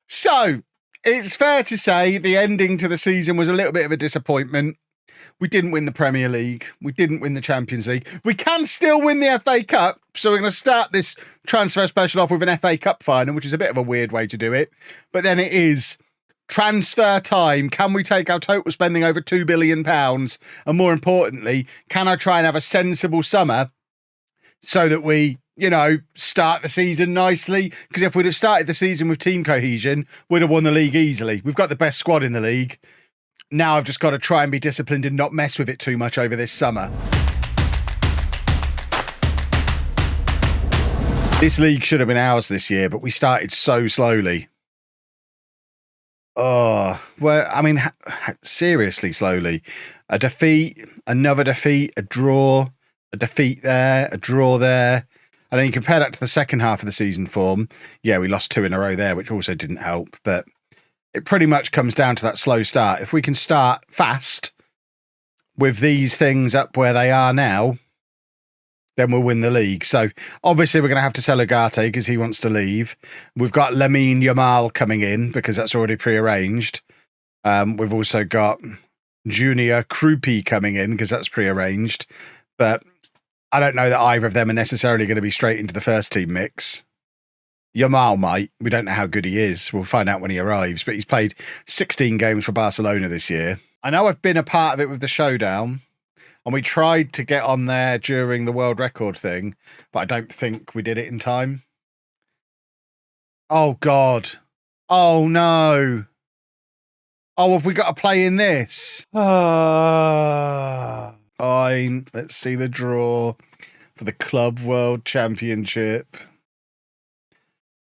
So, it's fair to say the ending to the season was a little bit of a disappointment. We didn't win the Premier League. We didn't win the Champions League. We can still win the FA Cup. So we're going to start this transfer special off with an FA Cup final, which is a bit of a weird way to do it. But then it is transfer time. Can we take our total spending over £2 billion? And more importantly, can I try and have a sensible summer so that we, you know, start the season nicely? Because if we'd have started the season with team cohesion, we'd have won the league easily. We've got the best squad in the league. Now I've just got to try and be disciplined and not mess with it too much over this summer. This league should have been ours this year, but we started so slowly. Oh, well, I mean, seriously slowly. A defeat, another defeat, a draw, a defeat there, a draw there. And then you compare that to the second half of the season form. Yeah, we lost 2 in a row there, which also didn't help. But it pretty much comes down to that slow start. If we can start fast with these things up where they are now, then we'll win the league. So obviously we're going to have to sell Ugarte because he wants to leave. We've got Lamine Yamal coming in because that's already prearranged. We've also got Junior Krupi coming in because that's prearranged. But I don't know that either of them are necessarily going to be straight into the first team mix. Yamal might. We don't know how good he is. We'll find out when he arrives. But he's played 16 games for Barcelona this year. I know I've been a part of it with the showdown. And we tried to get on there during the world record thing, but I don't think we did it in time. Oh, God. Oh, no. Oh, have we got to play in this? Fine. Let's see the draw for the Club World Championship.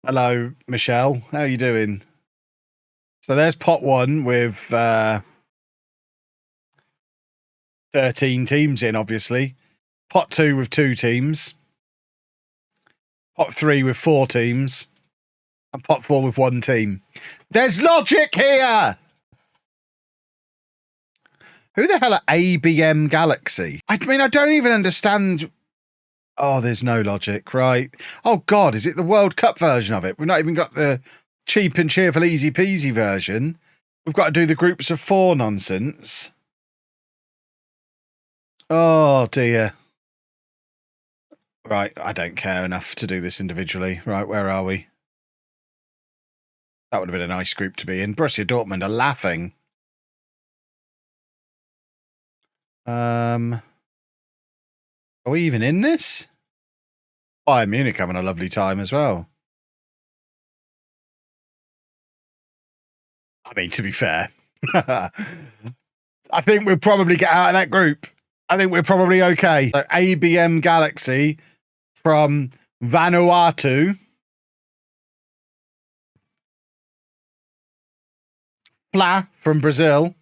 Hello, Michelle. How are you doing? So there's pot 1 with 13 teams in, obviously. Pot 2 with 2 teams. Pot 3 with 4 teams. And pot 4 with 1 team. There's logic here! Who the hell are ABM Galaxy? I mean, I don't even understand. Oh, there's no logic, right? Oh, God, is it the World Cup version of it? We've not even got the cheap and cheerful, easy peasy version. We've got to do the groups of 4 nonsense. Oh, dear. Right, I don't care enough to do this individually. Right, where are we? That would have been a nice group to be in. Borussia Dortmund are laughing. Are we even in this? Bayern Munich having a lovely time as well. I mean, to be fair, I think we'll probably get out of that group. I think we're probably okay. So ABM Galaxy from Vanuatu. Pla from Brazil.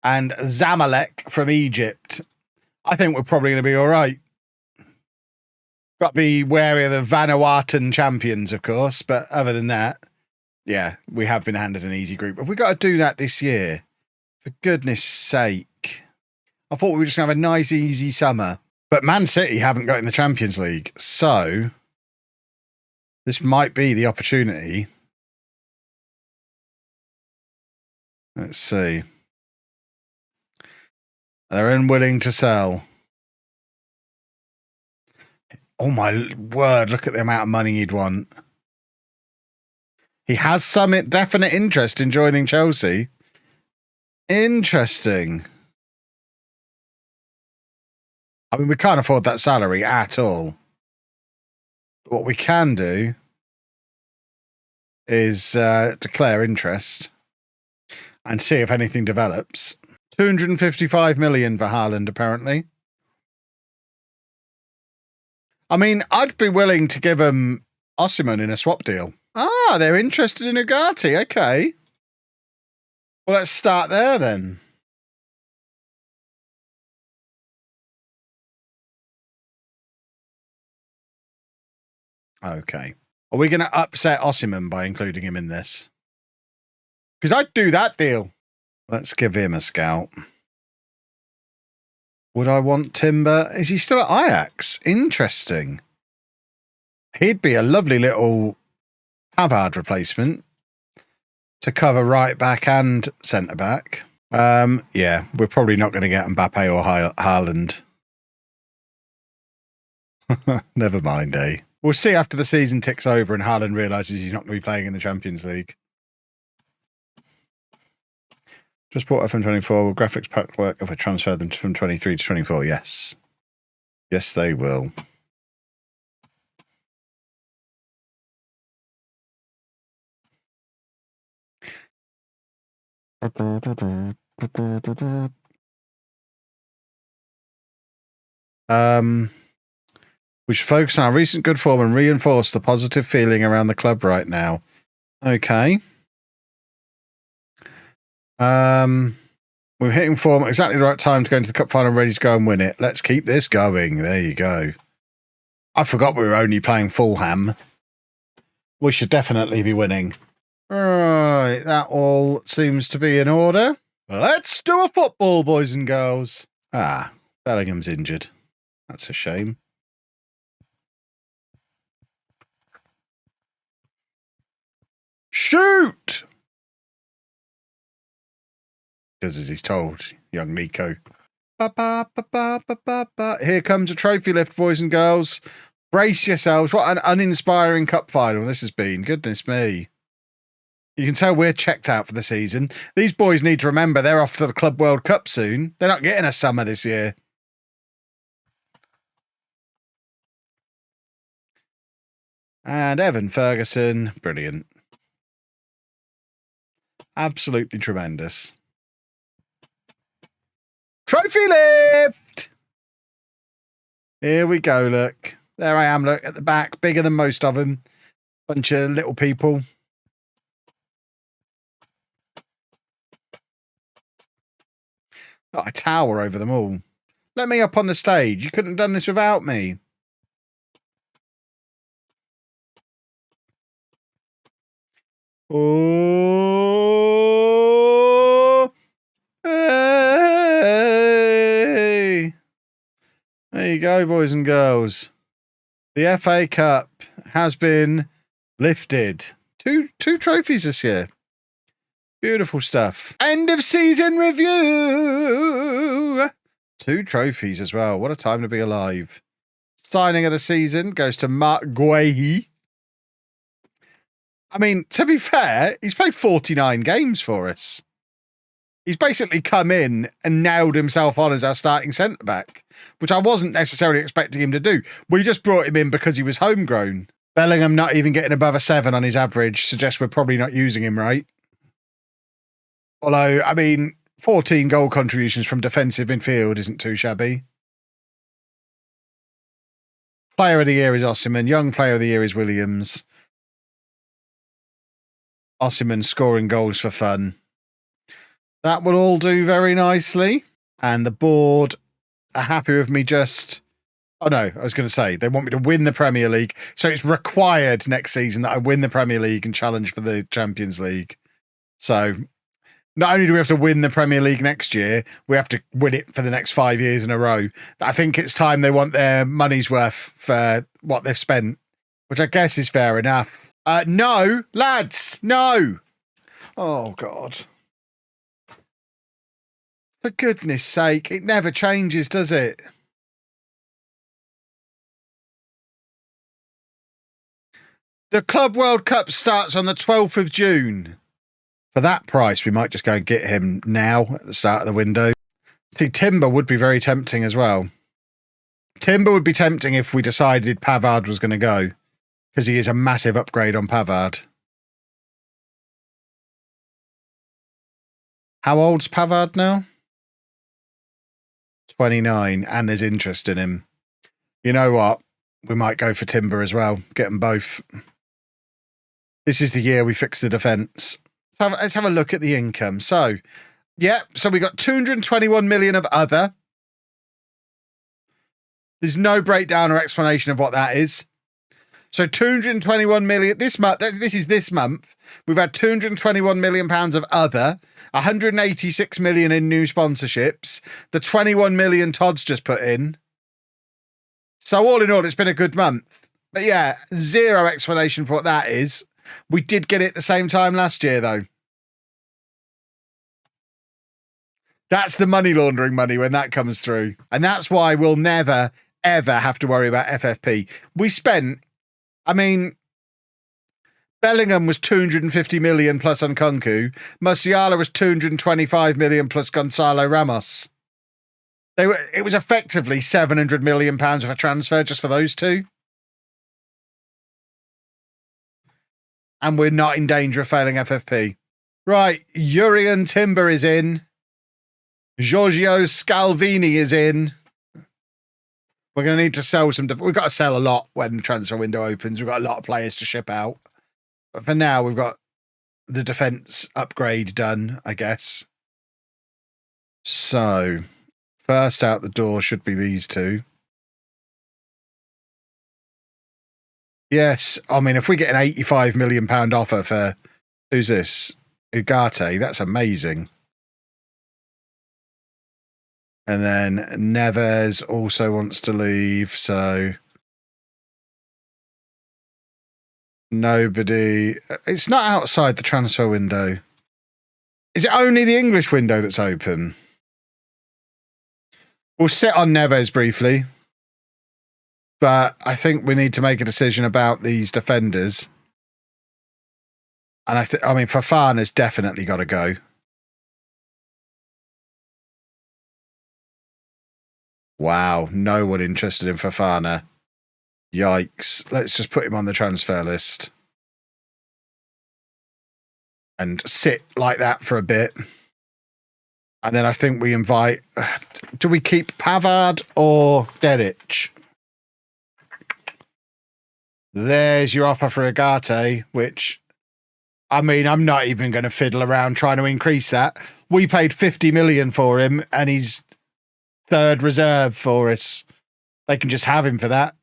And Zamalek from Egypt. I think we're probably going to be all right. Got to be wary of the Vanuatuan champions, of course. But other than that, yeah, we have been handed an easy group. Have we got to do that this year? For goodness sake. I thought we were just going to have a nice, easy summer. But Man City haven't got in the Champions League. So this might be the opportunity. Let's see. They're unwilling to sell. Oh, my word. Look at the amount of money he'd want. He has some definite interest in joining Chelsea. Interesting. I mean, we can't afford that salary at all. But what we can do is declare interest and see if anything develops. 255 million for Haaland, apparently. I mean, I'd be willing to give him Osimhen in a swap deal. Ah, they're interested in Ugarte. Okay. Well, let's start there then. Okay. Are we going to upset Osimhen by including him in this? Because I'd do that deal. Let's give him a scout. Would I want Timber? Is he still at Ajax? Interesting. He'd be a lovely little Pavard replacement to cover right back and centre back. Yeah, we're probably not going to get Mbappe or Haaland. Never mind, eh? We'll see after the season ticks over and Haaland realises he's not going to be playing in the Champions League. Just bought FM24. Will graphics pack work if I transfer them from 23 to 24? Yes. Yes, they will. We should focus on our recent good form and reinforce the positive feeling around the club right now. Okay. We're hitting form at exactly the right time to go into the cup final, ready to go and win it. Let's keep this going. There you go. I forgot we were only playing Fulham. We should definitely be winning. Right, that all seems to be in order. Let's do a football, boys and girls. Ah, Bellingham's injured. That's a shame. Shoot! Does as he's told, young Nico. Here comes a trophy lift, boys and girls. Brace yourselves. What an uninspiring cup final this has been. Goodness me. You can tell we're checked out for the season. These boys need to remember they're off to the Club World Cup soon. They're not getting a summer this year. And Evan Ferguson. Brilliant. Absolutely tremendous. Trophy lift! Here we go, look. There I am, look, at the back. Bigger than most of them. Bunch of little people. Oh, I tower over them all. Let me up on the stage. You couldn't have done this without me. Oh! Hey! There you go, boys and girls. The FA Cup has been lifted. Two trophies this year. Beautiful stuff. End of season review. 2 trophies as well. What a time to be alive. Signing of the season goes to Mark Guehi. I mean, to be fair, he's played 49 games for us. He's basically come in and nailed himself on as our starting centre-back, which I wasn't necessarily expecting him to do. We just brought him in because he was homegrown. Bellingham not even getting above a 7 on his average suggests we're probably not using him right. Although, I mean, 14 goal contributions from defensive midfield isn't too shabby. Player of the year is Osimhen. Young player of the year is Williams. Osimhen scoring goals for fun. That will all do very nicely. And the board are happy with me just... Oh, no, I was going to say, they want me to win the Premier League. So it's required next season that I win the Premier League and challenge for the Champions League. So not only do we have to win the Premier League next year, we have to win it for the next 5 years in a row. I think it's time they want their money's worth for what they've spent, which I guess is fair enough. No, lads, no. Oh, God. For goodness sake, it never changes, does it? The Club World Cup starts on the 12th of June. For that price, we might just go and get him now at the start of the window. See, Timber would be very tempting as well. Timber would be tempting if we decided Pavard was going to go, because he is a massive upgrade on Pavard. How old's Pavard now? 29, and there's interest in him. You know what? We might go for Timber as well. Get them both. This is the year we fix the defence. Let's have a look at the income. So, yeah, so we got 221 million of other. There's no breakdown or explanation of what that is. So 221 million this month. This is this month. We've had 221 million pounds of other, 186 million in new sponsorships, the 21 million Todd's just put in. So all in all, it's been a good month. But yeah, zero explanation for what that is. We did get it at the same time last year, though. That's the money laundering money when that comes through. And that's why we'll never, ever have to worry about FFP. We spent, I mean, Bellingham was 250 million plus on Kunku. Musiala was 225 million plus Gonzalo Ramos. It was effectively 700 million pounds of a transfer just for those two. And we're not in danger of failing FFP. Right, Jurriën Timber is in. Giorgio Scalvini is in. We're going to need to sell some. We've got to sell a lot when the transfer window opens. We've got a lot of players to ship out. But for now, we've got the defence upgrade done, I guess. So, first out the door should be these two. Yes, I mean, if we get an £85 million offer for, who's this? Ugarte, that's amazing. And then Neves also wants to leave, so nobody. It's not outside the transfer window. Is it only the English window that's open? We'll sit on Neves briefly, but I think we need to make a decision about these defenders. And I mean, Fofana's definitely got to go. Wow, no one interested in Fofana. Yikes. Let's just put him on the transfer list. And sit like that for a bit. And then I think we invite... Do we keep Pavard or Dedic? There's your offer for Ugarte, which... I mean, I'm not even going to fiddle around trying to increase that. We paid 50 million for him, and he's third reserve for us. They can just have him for that.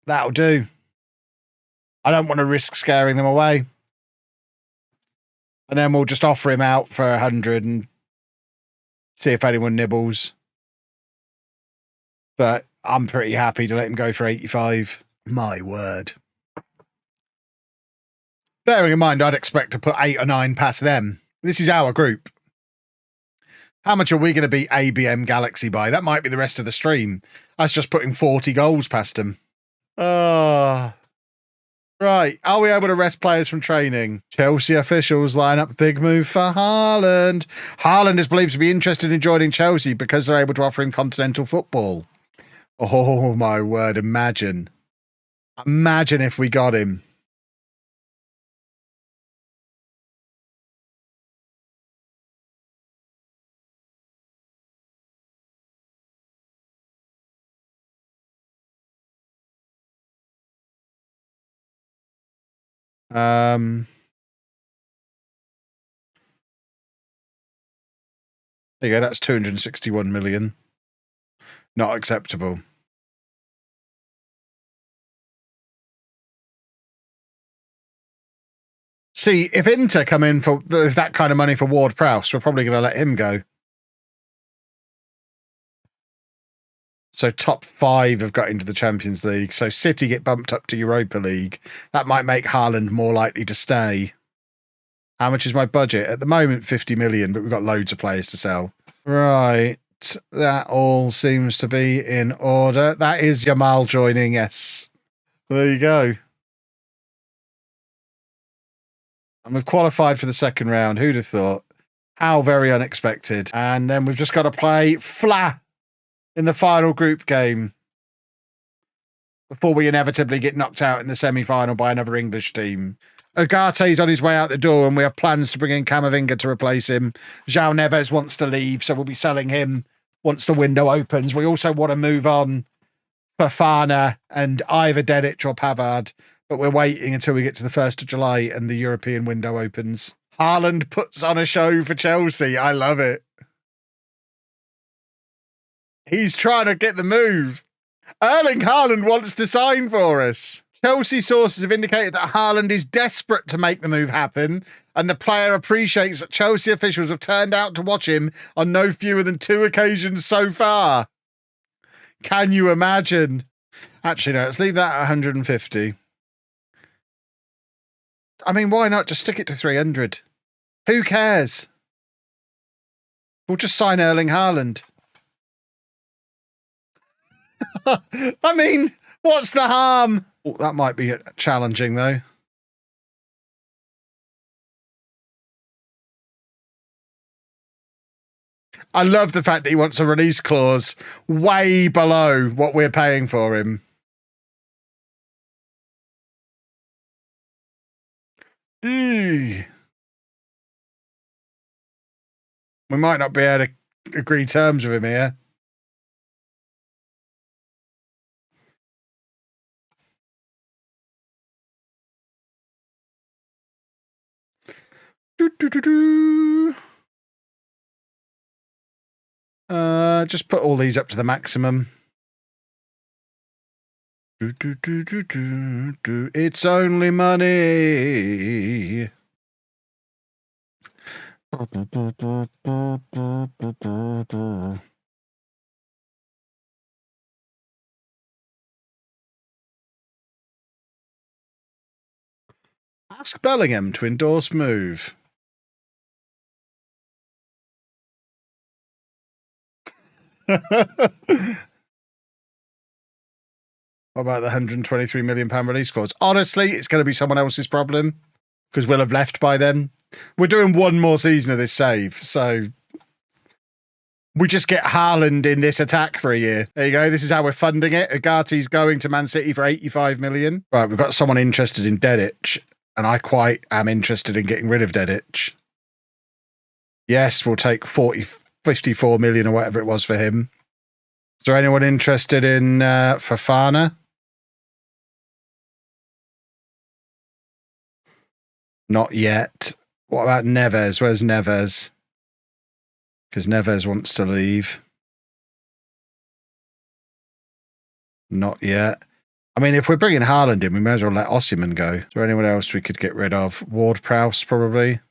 That'll do. I don't want to risk scaring them away. And then we'll just offer him out for 100 and see if anyone nibbles. But I'm pretty happy to let him go for 85. My word. Bearing in mind, I'd expect to put 8 or 9 past them. This is our group. How much are we going to beat ABM Galaxy by? That might be the rest of the stream. That's just putting 40 goals past them. Oh. Right. Are we able to rest players from training? Chelsea officials line up a big move for Haaland. Haaland is believed to be interested in joining Chelsea because they're able to offer him continental football. Oh, my word. Imagine. Imagine if we got him. There you go, that's 261 million. Not acceptable. See, if Inter come in for that kind of money for Ward-Prowse, we're probably going to let him go. So top 5 have got into the Champions League. So City get bumped up to Europa League. That might make Haaland more likely to stay. How much is my budget? At the moment, 50 million, but we've got loads of players to sell. Right. That all seems to be in order. That is Jamal joining, yes. There you go. And we've qualified for the second round. Who'd have thought? How very unexpected. And then we've just got to play Fla in the final group game before we inevitably get knocked out in the semi-final by another English team. Ugarte's on his way out the door, and we have plans to bring in Camavinga to replace him. João Neves wants to leave, so we'll be selling him once the window opens. We also want to move on Fofana and either Dedic or Pavard, but we're waiting until we get to the 1st of July and the European window opens. Haaland puts on a show for Chelsea. I love it. He's trying to get the move. Erling Haaland wants to sign for us. Chelsea sources have indicated that Haaland is desperate to make the move happen, and the player appreciates that Chelsea officials have turned out to watch him on no fewer than 2 occasions so far. Can you imagine? Actually, no, let's leave that at 150. I mean, why not just stick it to 300? Who cares? We'll just sign Erling Haaland. I mean, what's the harm? Oh, that might be challenging, though. I love the fact that he wants a release clause way below what we're paying for him. We might not be able to agree terms with him here. Just put all these up to the maximum. It's only money. Ask Bellingham to endorse move. What about the £123 million release clause? Honestly, it's going to be someone else's problem because we'll have left by then. We're doing one more season of this save, so we just get Haaland in this attack for a year. There you go. This is how we're funding it. Agate's going to Man City for 85 million. Right, we've got someone interested in Dedic, and I quite am interested in getting rid of Dedic. Yes, we'll take 54 million or whatever it was for him. Is there anyone interested in Fofana? Not yet. What about Neves? Where's Neves? Because Neves wants to leave. Not yet. I mean, if we're bringing Haaland in, we may as well let Osimhen go. Is there anyone else we could get rid of? Ward-Prowse, probably.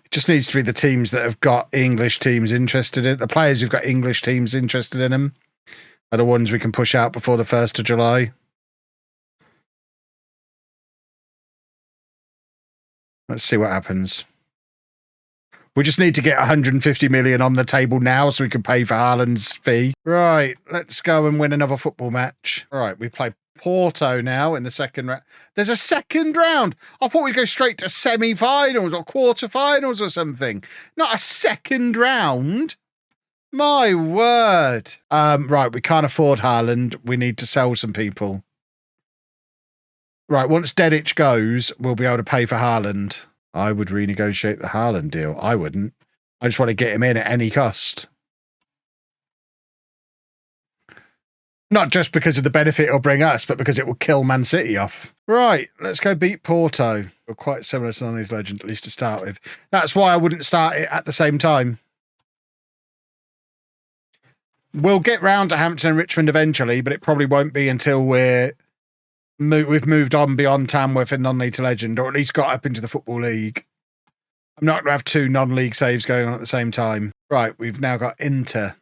It just needs to be the teams that have got English teams interested in it. The players who've got English teams interested in them are the ones we can push out before the 1st of July. Let's see what happens. We just need to get 150 million on the table now so we can pay for Haaland's fee. Right, let's go and win another football match. All right, we play Porto now in the second round. There's a second round. I thought we'd go straight to semi-finals or quarter-finals or something. Not a second round. My word. Right, we can't afford Haaland. We need to sell some people. Right, once Dedic goes, we'll be able to pay for Haaland. I would renegotiate the Haaland deal. I wouldn't. I just want to get him in at any cost. Not just because of the benefit it'll bring us, but because it will kill Man City off. Right, let's go beat Porto. We're quite similar to Nani's Legend, at least to start with. That's why I wouldn't start it at the same time. We'll get round to Hampton and Richmond eventually, but it probably won't be until we've moved on beyond Tamworth and non-league to Legend, or at least got up into the Football League. I'm not going to have 2 non-league saves going on at the same time. Right, we've now got Inter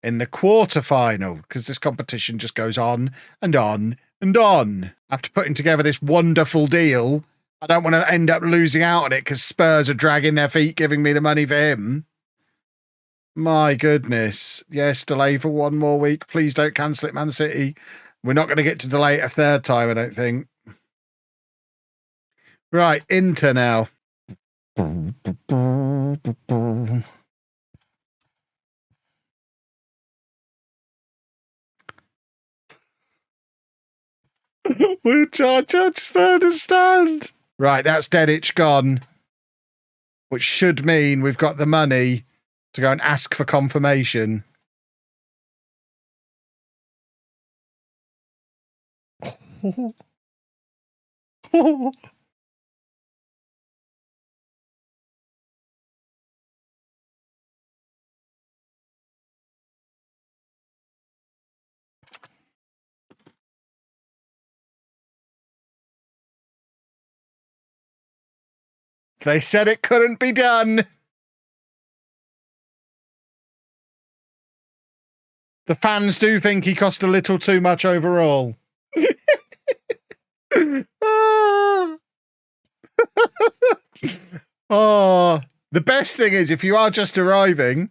in the quarter-final, because this competition just goes on and on and on. After putting together this wonderful deal, I don't want to end up losing out on it because Spurs are dragging their feet giving me the money for him. My goodness. Yes, delay for 1 more week. Please don't cancel it, Man City. We're not going to get to delay it a 3rd time, I don't think. Right, Inter now. Which I just don't understand. Right, that's Dedic gone. Which should mean we've got the money to go and ask for confirmation. They said it couldn't be done. The fans do think he cost a little too much overall. Oh, the best thing is, if you are just arriving,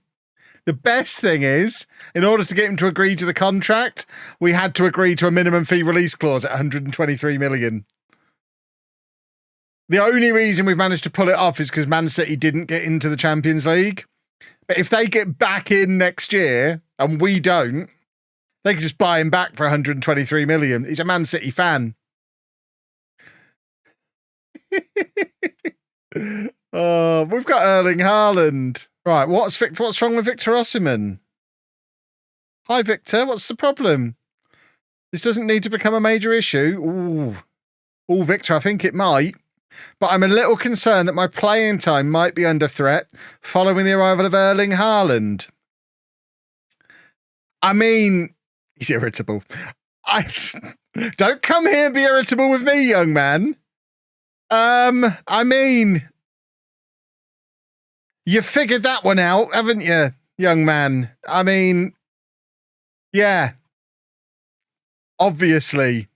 the best thing is, in order to get him to agree to the contract, we had to agree to a minimum fee release clause at 123 million. The only reason we've managed to pull it off is because Man City didn't get into the Champions League. But if they get back in next year and we don't, they could just buy him back for 123 million. He's a Man City fan. Oh, we've got Erling Haaland. Right, what's wrong with Victor Osimhen? Hi, Victor. What's the problem? This doesn't need to become a major issue. Ooh, Victor, I think it might. But I'm a little concerned that my playing time might be under threat following the arrival of Erling Haaland. I mean, he's irritable. Don't come here and be irritable with me, young man. I mean, you figured that one out, haven't you, young man? I mean, yeah. Obviously.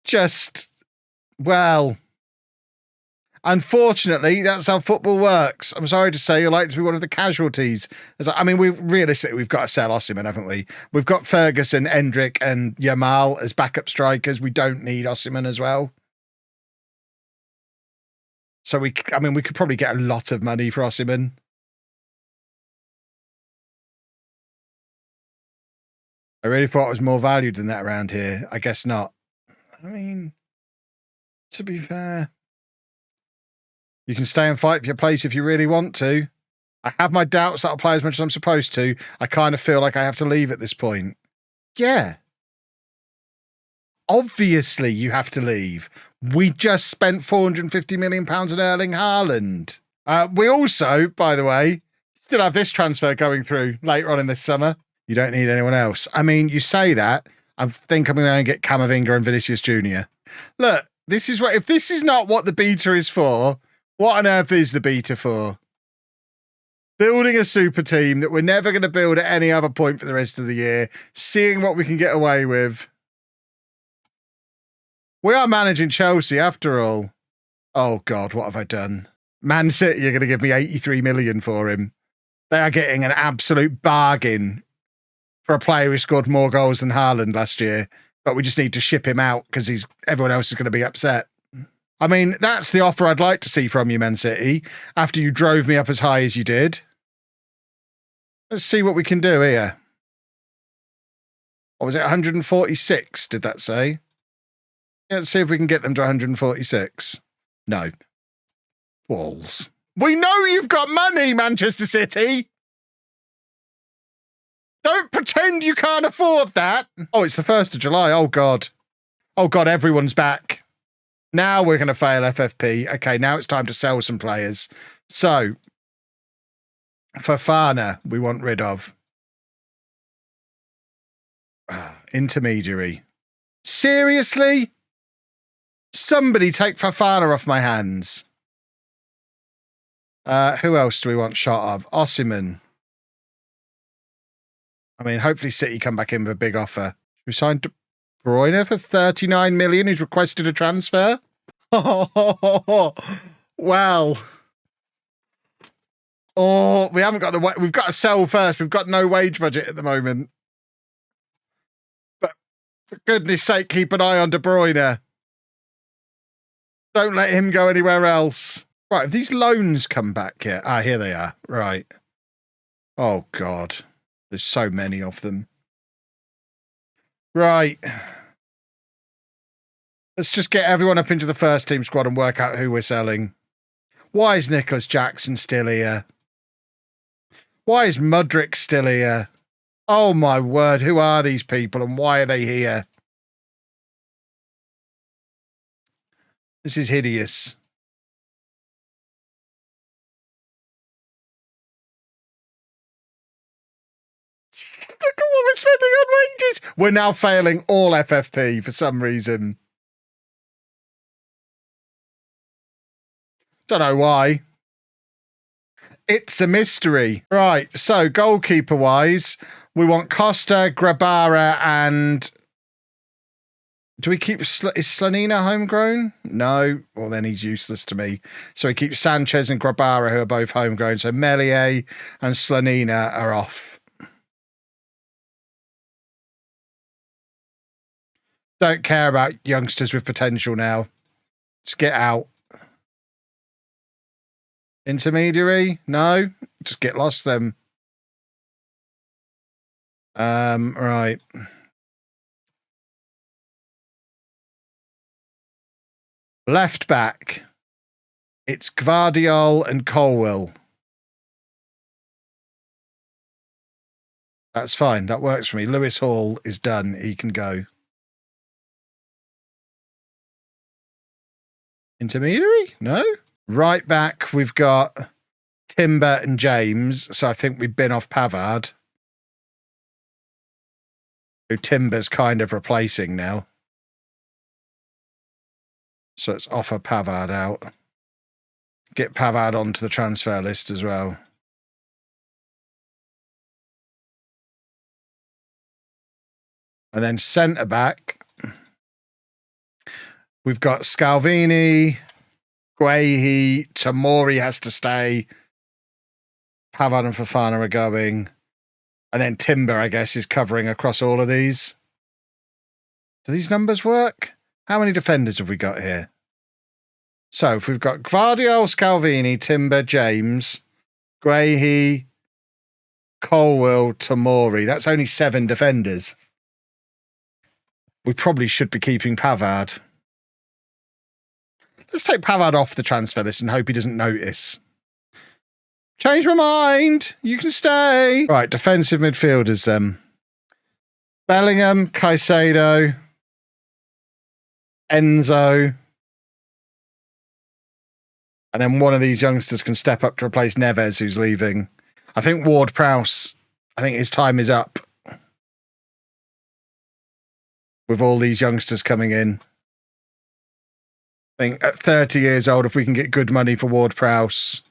Just, well, unfortunately, that's how football works. I'm sorry to say, you're like to be one of the casualties. I mean, we've got to sell Osimhen, haven't we? We've got Ferguson, Endrick, and Yamal as backup strikers. We don't need Osimhen as well. So we could probably get a lot of money for Osimhen. I really thought it was more valued than that around here. I guess not. I mean, to be fair, you can stay and fight for your place if you really want to. I have my doubts that I'll play as much as I'm supposed to. I kind of feel like I have to leave at this point. Yeah. Obviously, you have to leave. We just spent £450 million on Erling Haaland. We also, by the way, still have this transfer going through later on in this summer. You don't need anyone else. I mean, you say that. I think I'm going to get Camavinga and Vinicius Jr. Look, this is what, if this is not what the beta is for, what on earth is the beta for? Building a super team that we're never going to build at any other point for the rest of the year, seeing what we can get away with. We are managing Chelsea after all. Oh God, what have I done? Man City are going to give me 83 million for him. They are getting an absolute bargain for a player who scored more goals than Haaland last year, but we just need to ship him out because everyone else is going to be upset. I mean, that's the offer I'd like to see from you, Man City, after you drove me up as high as you did. Let's see what we can do here. What was it, 146, did that say? Let's see if we can get them to 146. No. Walls. We know you've got money, Manchester City! Don't pretend you can't afford that. Oh, it's the 1st of July. Oh, God. Oh, God, everyone's back. Now we're going to fail FFP. Okay, now it's time to sell some players. So, Fofana, we want rid of. Intermediary. Seriously? Somebody take Fofana off my hands. Who else do we want shot of? Osimhen. I mean, hopefully City come back in with a big offer. We signed De Bruyne for 39 million, who's requested a transfer. Wow. Oh, we haven't got the... We've got to sell first. We've got no wage budget at the moment. But for goodness sake, keep an eye on De Bruyne. Don't let him go anywhere else. Right, have these loans come back yet? Ah, here they are. Right. Oh, God. There's so many of them. Right. Let's just get everyone up into the first team squad and work out who we're selling. Why is Nicholas Jackson still here? Why is Mudryk still here? Oh, my word. Who are these people and why are they here? This is hideous. Look at what we're spending on wages. We're now failing all FFP for some reason. Don't know why. It's a mystery. Right, so goalkeeper-wise, we want Costa, Grabara, and Do we keep... Is Slanina homegrown? No. Well, then he's useless to me. So we keep Sanchez and Grabara, who are both homegrown. So Melier and Slanina are off. Don't care about youngsters with potential now. Just get out. Intermediary? No. Just get lost then. Right. Left back. It's Gvardiol and Colwill. That's fine. That works for me. Lewis Hall is done. He can go. Intermediary? No. Right back, we've got Timber and James. So I think we've been off Pavard, who Timber's kind of replacing now. So let's offer Pavard out. Get Pavard onto the transfer list as well. And then centre back, we've got Scalvini, Guehi, Tamori has to stay. Pavard and Fofana are going. And then Timber, I guess, is covering across all of these. Do these numbers work? How many defenders have we got here? So if we've got Gvardiol, Scalvini, Timber, James, Guehi, Colwill, Tamori. That's only 7 defenders. We probably should be keeping Pavard. Let's take Pavard off the transfer list and hope he doesn't notice. Change my mind. You can stay. Right, defensive midfielders. Bellingham, Caicedo, Enzo. And then one of these youngsters can step up to replace Neves, who's leaving. I think Ward-Prowse, I think his time is up. With all these youngsters coming in. I think at 30 years old, if we can get good money for Ward-Prowse,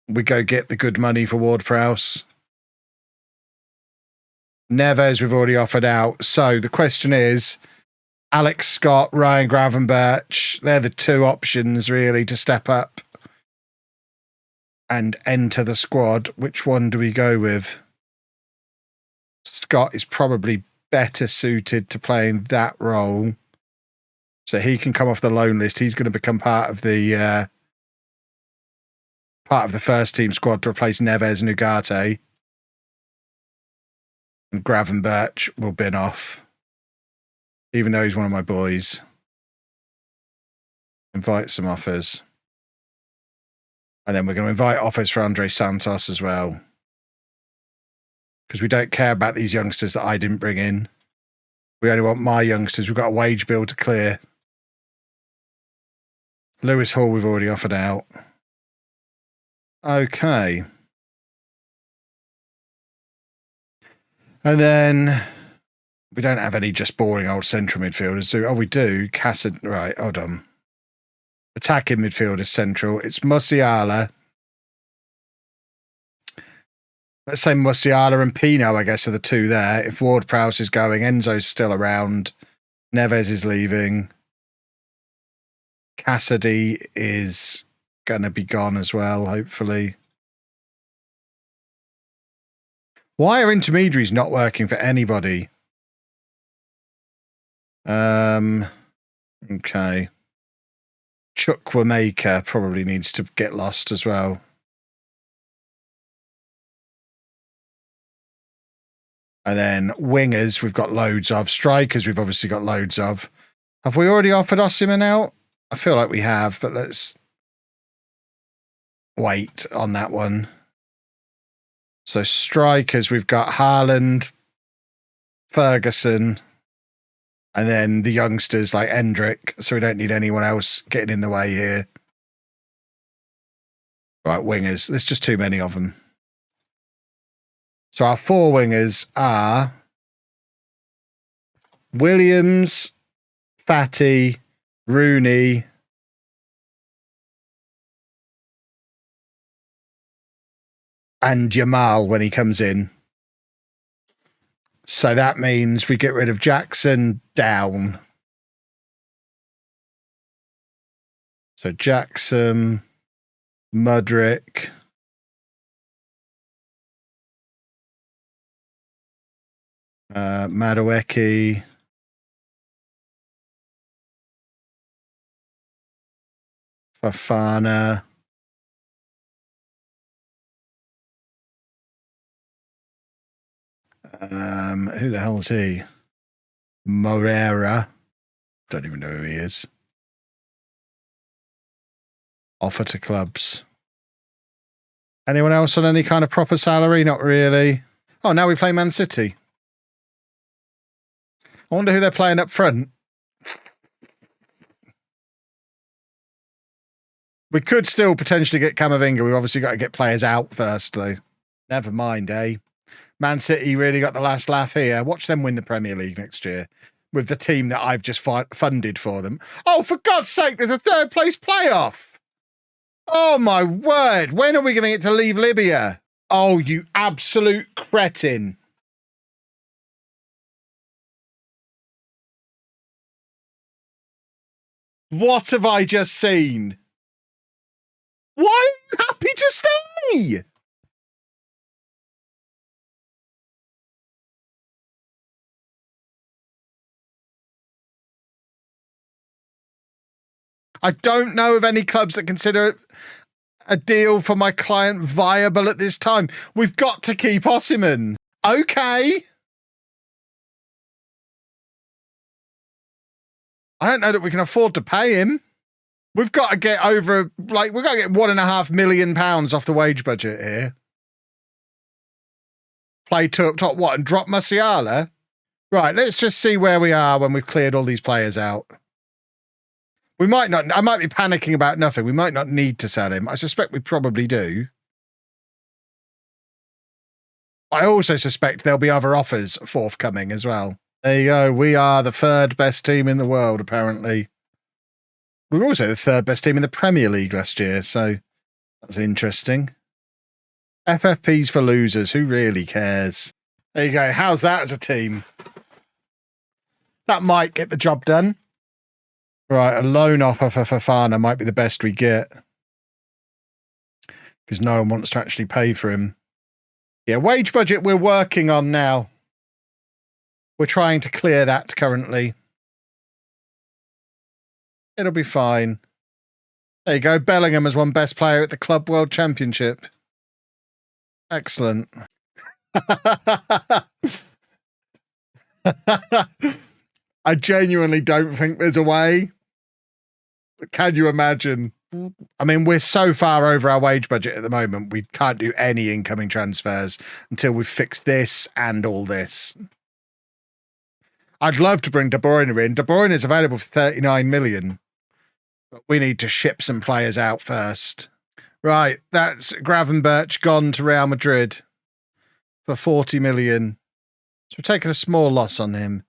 we go get the good money for Ward-Prowse. Neves, we've already offered out. So the question is, Alex Scott, Ryan Gravenberch, they're the 2 options really to step up and enter the squad. Which one do we go with? Scott is probably better suited to playing that role. So he can come off the loan list. He's going to become part of the first team squad to replace Neves and Ugarte. And Gravenberch will bin off. Even though he's one of my boys. Invite some offers. And then we're going to invite offers for Andre Santos as well. Because we don't care about these youngsters that I didn't bring in. We only want my youngsters. We've got a wage bill to clear. Lewis Hall we've already offered out. Okay. And then we don't have any just boring old central midfielders, do we? Oh, we do. Right, hold on. Attacking midfielders central. It's Musiala. Let's say Musiala and Pino, I guess, are the 2 there. If Ward-Prowse is going, Enzo's still around. Neves is leaving. Cassidy is going to be gone as well, hopefully. Why are intermediaries not working for anybody? Okay. Chukwuemeka probably needs to get lost as well. And then wingers, we've got loads of. Strikers, we've obviously got loads of. Have we already offered Osimhen out? I feel like we have, but let's wait on that one. So strikers, we've got Haaland, Ferguson, and then the youngsters like Endrick. So we don't need anyone else getting in the way here. Right, wingers. There's just too many of them. So our 4 wingers are Williams, Fatty, Rooney, and Yamal when he comes in. So that means we get rid of Jackson down. So Jackson, Mudryk, Madueke, Fafana, who the hell is he? Moreira. Don't even know who he is. Offer to clubs. Anyone else on any kind of proper salary? Not really. Oh, now we play Man City. I wonder who they're playing up front. We could still potentially get Camavinga. We've obviously got to get players out first, though. Never mind, eh? Man City really got the last laugh here. Watch them win the Premier League next year with the team that I've just funded for them. Oh, for God's sake, there's a third place playoff. Oh, my word. When are we going to get to leave Libya? Oh, you absolute cretin. What have I just seen? Why are you happy to stay? I don't know of any clubs that consider a deal for my client viable at this time. We've got to keep Osimhen. Okay. I don't know that we can afford to pay him. We've got to get over, we've got to get £1.5 million off the wage budget here. Play two up top, what, and drop Musiala? Right, let's just see where we are when we've cleared all these players out. We might not, I might be panicking about nothing. We might not need to sell him. I suspect we probably do. I also suspect there'll be other offers forthcoming as well. There you go. We are the third best team in the world, apparently. We were also the third best team in the Premier League last year, so that's interesting. FFP's for losers. Who really cares? There you go. How's that as a team? That might get the job done. Right, a loan offer for Fafana might be the best we get. Because no one wants to actually pay for him. Yeah, wage budget we're working on now. We're trying to clear that currently. It'll be fine. There you go. Bellingham has won Best Player at the Club World Championship. Excellent. I genuinely don't think there's a way. Can you imagine? I mean, we're so far over our wage budget at the moment, we can't do any incoming transfers until we've fixed this and all this. I'd love to bring De Bruyne in. De Bruyne is available for 39 million. But we need to ship some players out first. Right, that's Gravenberch gone to Real Madrid for 40 million. So we're taking a small loss on him.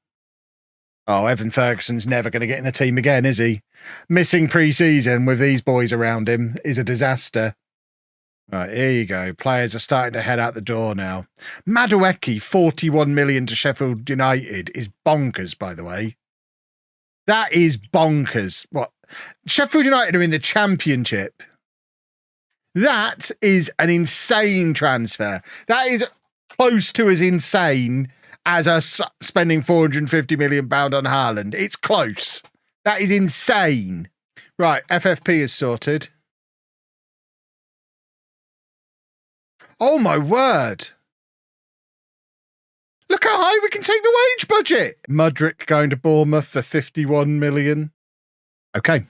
Oh, Evan Ferguson's never going to get in the team again, is he? Missing pre-season with these boys around him is a disaster. Right, here you go. Players are starting to head out the door now. Madueke, 41 million to Sheffield United is bonkers, by the way. That is bonkers. What? Sheffield United are in the Championship. That is an insane transfer. That is close to as insane as us spending £450 million on Haaland. It's close. That is insane. Right, FFP is sorted. Oh my word. Look how high we can take the wage budget. Mudryk going to Bournemouth for 51 million. Okay.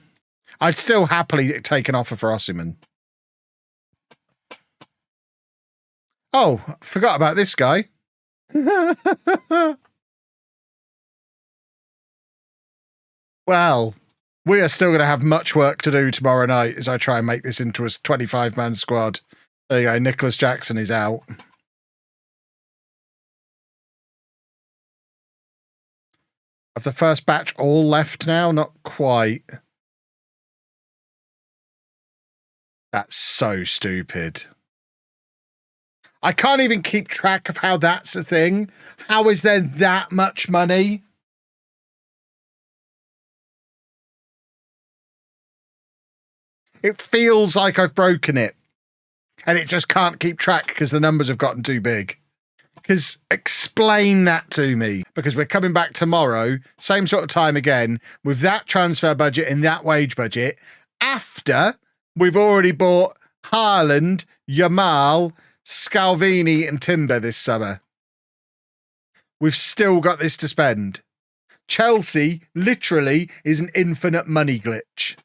I'd still happily take an offer for Osimhen. Oh, forgot about this guy. Well, we are still going to have much work to do tomorrow night as I try and make this into a 25-man squad. There you go. Nicholas Jackson is out. Have the first batch all left now? Not quite. That's so stupid. I can't even keep track of how that's a thing. How is there that much money? It feels like I've broken it. And it just can't keep track because the numbers have gotten too big. Because explain that to me. Because we're coming back tomorrow, same sort of time again, with that transfer budget and that wage budget, after we've already bought Haaland, Yamal, Scalvini and Timber this summer. We've still got this to spend. Chelsea literally is an infinite money glitch.